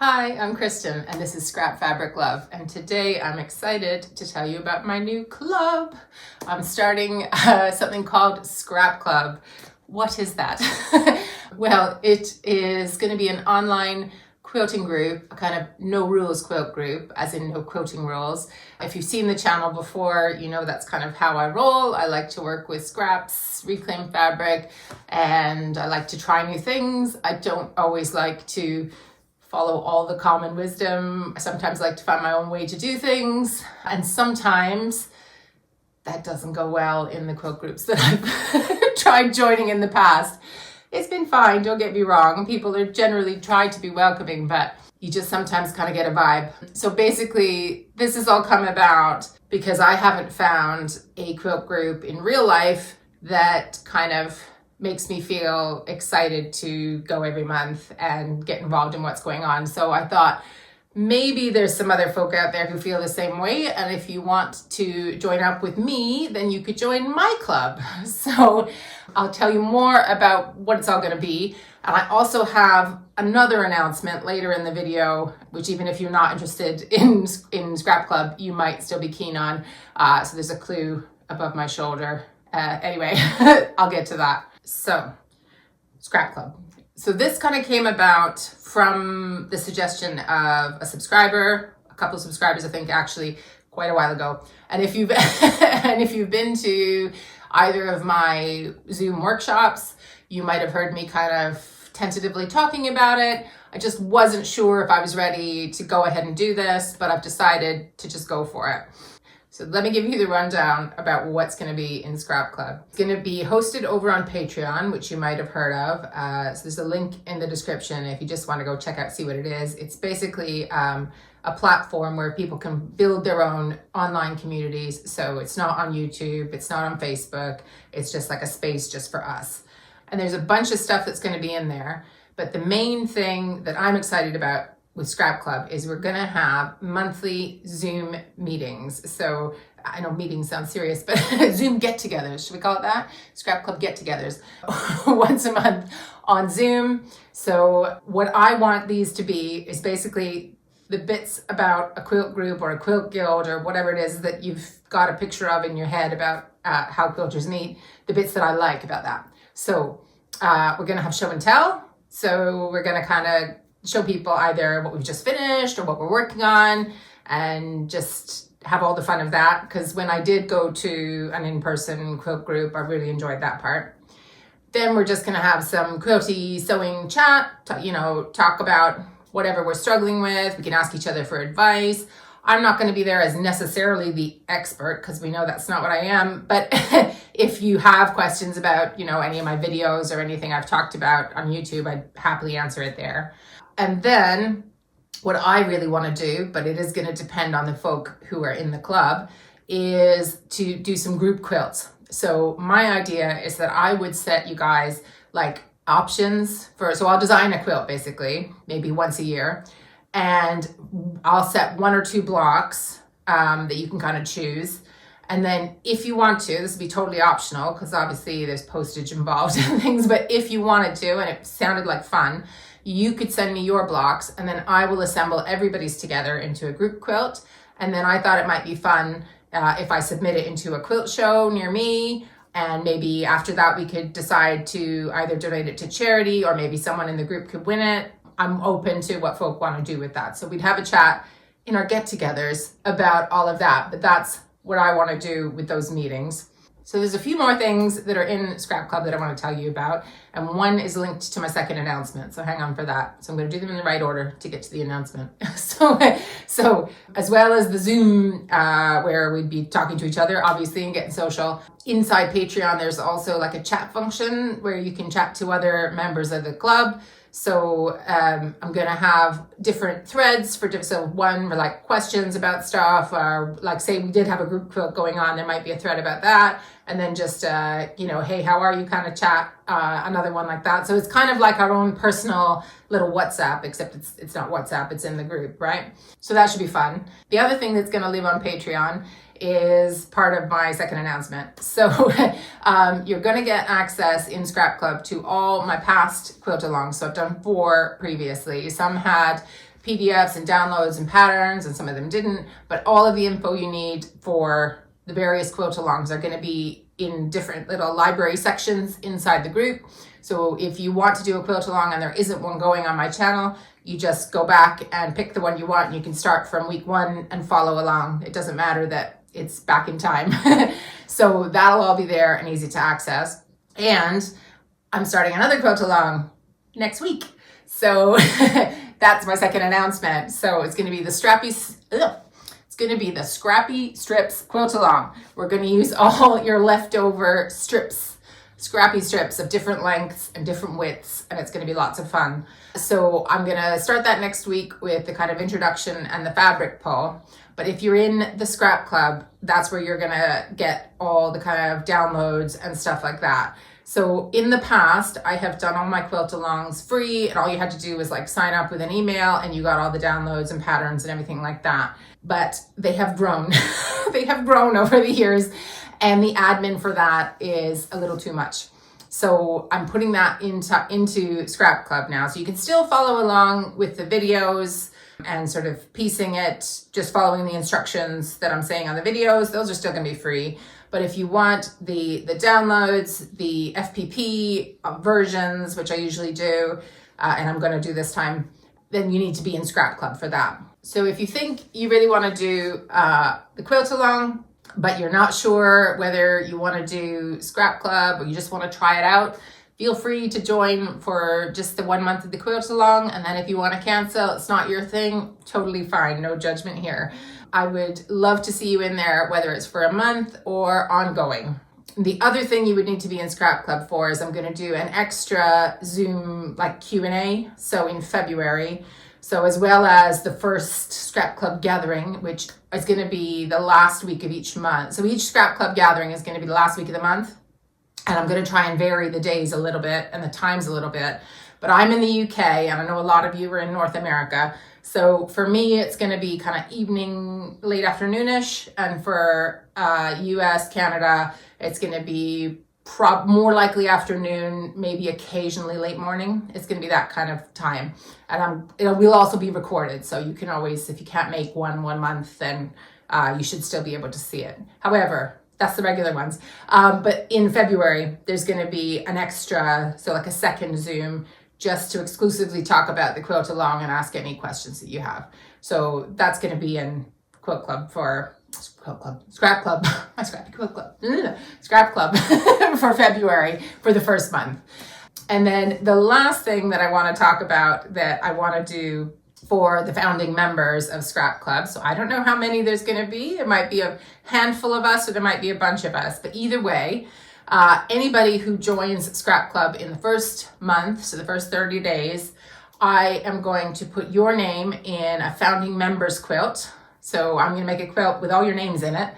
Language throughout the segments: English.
Hi, I'm Kristen, and this is Scrap Fabric Love, and today I'm excited to tell you about my new club. I'm starting something called Scrap Club. What is that? Well, it is going to be an online quilting group, a kind of no rules quilt group, as in no quilting rules. If you've seen the channel before, you know that's kind of how I roll. I like to work with scraps, reclaimed fabric, and I like to try new things. I don't always like to follow all the common wisdom. I sometimes like to find my own way to do things, and sometimes that doesn't go well in the quilt groups that I've tried joining in the past. It's been fine, don't get me wrong. People are generally trying to be welcoming, but you just sometimes kind of get a vibe. So basically, this has all come about because I haven't found a quilt group in real life that kind of makes me feel excited to go every month and get involved in what's going on. So I thought maybe there's some other folk out there who feel the same way. And if you want to join up with me, then you could join my club. So I'll tell you more about what it's all going to be. And I also have another announcement later in the video, which even if you're not interested in Scrap Club, you might still be keen on. So there's a clue above my shoulder. Anyway, I'll get to that. So, Scrap Club. So this kind of came about from the suggestion of a subscriber, a couple of subscribers, I think actually quite a while ago. And if you've been to either of my Zoom workshops, you might have heard me kind of tentatively talking about it. I just wasn't sure if I was ready to go ahead and do this, but I've decided to just go for it. So let me give you the rundown about what's going to be in Scrap Club. It's going to be hosted over on Patreon, which you might have heard of. So there's a link in the description if you just want to go check out, see what it is. It's basically a platform where people can build their own online communities. So it's not on YouTube, it's not on Facebook. It's just like a space just for us. And there's a bunch of stuff that's going to be in there. But the main thing that I'm excited about with Scrap Club is we're going to have monthly Zoom meetings. So I know meetings sound serious, but Zoom get-togethers, should we call it that? Scrap Club get-togethers once a month on Zoom. So what I want these to be is basically the bits about a quilt group or a quilt guild or whatever it is that you've got a picture of in your head about how quilters meet, the bits that I like about that. So we're going to have show and tell. So we're going to kind of show people either what we've just finished or what we're working on and just have all the fun of that. Because when I did go to an in-person quilt group, I really enjoyed that part. Then we're just going to have some quilty sewing chat, talk about whatever we're struggling with. We can ask each other for advice. I'm not going to be there as necessarily the expert because we know that's not what I am. But if you have questions about, any of my videos or anything I've talked about on YouTube, I'd happily answer it there. And then what I really want to do, but it is going to depend on the folk who are in the club, is to do some group quilts. So my idea is that I would set you guys like options so I'll design a quilt basically, maybe once a year. And I'll set one or two blocks that you can kind of choose. And then if you want to, this would be totally optional because obviously there's postage involved and things, but if you wanted to, and it sounded like fun, you could send me your blocks and then I will assemble everybody's together into a group quilt. And then I thought it might be fun if I submit it into a quilt show near me. And maybe after that, we could decide to either donate it to charity or maybe someone in the group could win it. I'm open to what folk want to do with that. So we'd have a chat in our get-togethers about all of that. But that's what I want to do with those meetings. So there's a few more things that are in Scrap Club that I want to tell you about. And one is linked to my second announcement. So hang on for that. So I'm going to do them in the right order to get to the announcement. So as well as the Zoom where we'd be talking to each other, obviously, and getting social, inside Patreon, there's also like a chat function where you can chat to other members of the club. So I'm going to have different threads so one for like questions about stuff, or like say we did have a group quilt going on, there might be a thread about that. And then just, hey, how are you kind of chat, another one like that. So it's kind of like our own personal little WhatsApp, except it's not WhatsApp, it's in the group, right? So that should be fun. The other thing that's going to live on Patreon is part of my second announcement. So you're going to get access in Scrap Club to all my past quilt alongs. So I've done 4 previously. Some had PDFs and downloads and patterns, and some of them didn't, but all of the info you need for the various quilt alongs are going to be in different little library sections inside the group. So if you want to do a quilt along and there isn't one going on my channel, you just go back and pick the one you want, and you can start from week 1 and follow along. It doesn't matter that it's back in time. So that'll all be there and easy to access. And I'm starting another quilt along next week. So that's my second announcement. So it's going to be the Scrappy Strips Quilt Along. We're going to use all your leftover strips, scrappy strips of different lengths and different widths, and it's going to be lots of fun. So I'm going to start that next week with the kind of introduction and the fabric pull. But if you're in the Scrap Club, that's where you're going to get all the kind of downloads and stuff like that. So in the past, I have done all my quilt alongs free, and all you had to do was like sign up with an email and you got all the downloads and patterns and everything like that. But they have grown. They have grown over the years, and the admin for that is a little too much. So I'm putting that into Scrap Club now. So you can still follow along with the videos and sort of piecing it, just following the instructions that I'm saying on the videos. Those are still going to be free. But if you want the downloads, the FPP versions, which I usually do, and I'm going to do this time, then you need to be in Scrap Club for that. So if you think you really want to do the quilt along, but you're not sure whether you want to do Scrap Club or you just want to try it out, feel free to join for just the 1 month of the quilt along. And then if you want to cancel, it's not your thing, totally fine, no judgment here. I would love to see you in there, whether it's for a month or ongoing. The other thing you would need to be in Scrap Club for is I'm going to do an extra Zoom like Q&A, so in February. So as well as the first Scrap Club gathering, which is going to be the last week of each month. So each Scrap Club gathering is going to be the last week of the month. And I'm going to try and vary the days a little bit and the times a little bit. But I'm in the UK, and I know a lot of you are in North America. So for me, it's going to be kind of evening, late afternoonish. And for US, Canada, it's going to be more likely afternoon, maybe occasionally late morning. It's going to be that kind of time. And it will also be recorded. So you can always, if you can't make one month, then you should still be able to see it. However, that's the regular ones. But in February, there's going to be an extra, so like a second Zoom, just to exclusively talk about the quilt along and ask any questions that you have. So that's going to be in Scrap Club, my Scrappy Quilt Club, Scrap Club for February for the first month. And then the last thing that I want to talk about that I want to do for the founding members of Scrap Club. So I don't know how many there's going to be. It might be a handful of us, or there might be a bunch of us, but either way, anybody who joins Scrap Club in the first month, so the first 30 days, I am going to put your name in a founding members quilt. So I'm going to make a quilt with all your names in it.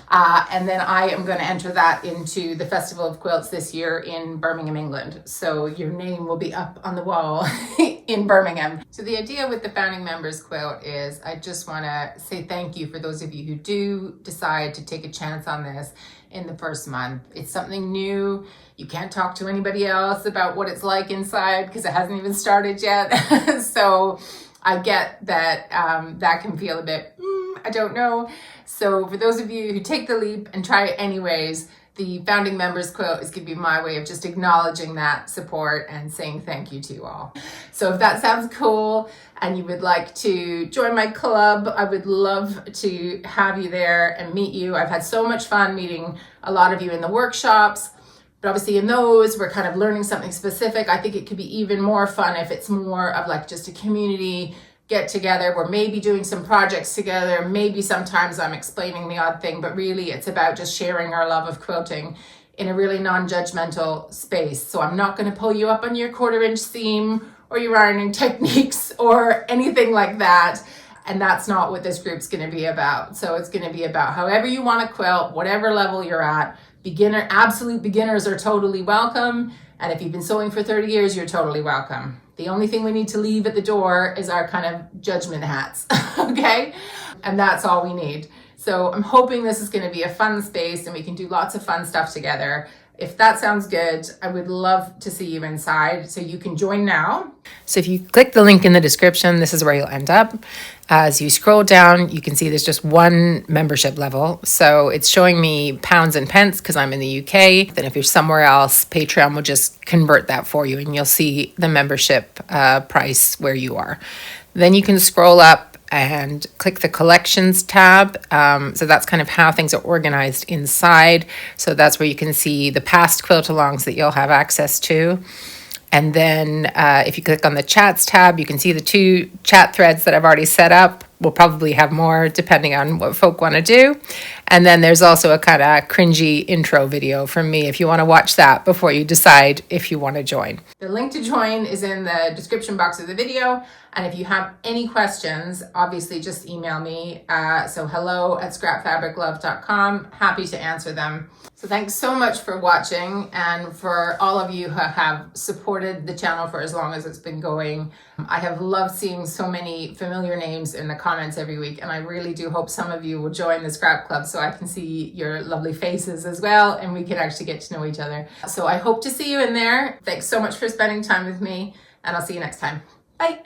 And then I am going to enter that into the Festival of Quilts this year in Birmingham, England. So your name will be up on the wall in Birmingham. So the idea with the founding members quilt is I just want to say thank you for those of you who do decide to take a chance on this in the first month. It's something new. You can't talk to anybody else about what it's like inside because it hasn't even started yet. So I get that that can feel a bit, I don't know. So for those of you who take the leap and try it anyways, the founding members quilt is going to be my way of just acknowledging that support and saying thank you to you all. So if that sounds cool and you would like to join my club, I would love to have you there and meet you. I've had so much fun meeting a lot of you in the workshops, but obviously in those we're kind of learning something specific. I think it could be even more fun if it's more of like just a community get together. We're maybe doing some projects together. Maybe sometimes I'm explaining the odd thing, but really it's about just sharing our love of quilting in a really non-judgmental space. So I'm not going to pull you up on your 1/4 inch seam or your ironing techniques or anything like that. And that's not what this group's going to be about. So it's going to be about however you want to quilt, whatever level you're at. Absolute beginners are totally welcome. And if you've been sewing for 30 years, you're totally welcome. The only thing we need to leave at the door is our kind of judgment hats, okay? And that's all we need. So I'm hoping this is going to be a fun space and we can do lots of fun stuff together. If that sounds good, I would love to see you inside. So you can join now. So if you click the link in the description, this is where you'll end up. As you scroll down, you can see there's just one membership level. So it's showing me pounds and pence because I'm in the UK. Then if you're somewhere else, Patreon will just convert that for you and you'll see the membership price where you are. Then you can scroll up and click the collections tab. So that's kind of how things are organized inside. So that's where you can see the past quilt alongs that you'll have access to. And then if you click on the chats tab, you can see the 2 chat threads that I've already set up. We'll probably have more depending on what folk want to do. And then there's also a kind of cringy intro video from me if you want to watch that before you decide if you want to join. The link to join is in the description box of the video. And if you have any questions, obviously just email me. So hello@scrapfabriclove.com. Happy to answer them. So thanks so much for watching, and for all of you who have supported the channel for as long as it's been going. I have loved seeing so many familiar names in the comments every week, and I really do hope some of you will join the Scrap Club so I can see your lovely faces as well, and we can actually get to know each other. So I hope to see you in there. Thanks so much for spending time with me, and I'll see you next time. Bye.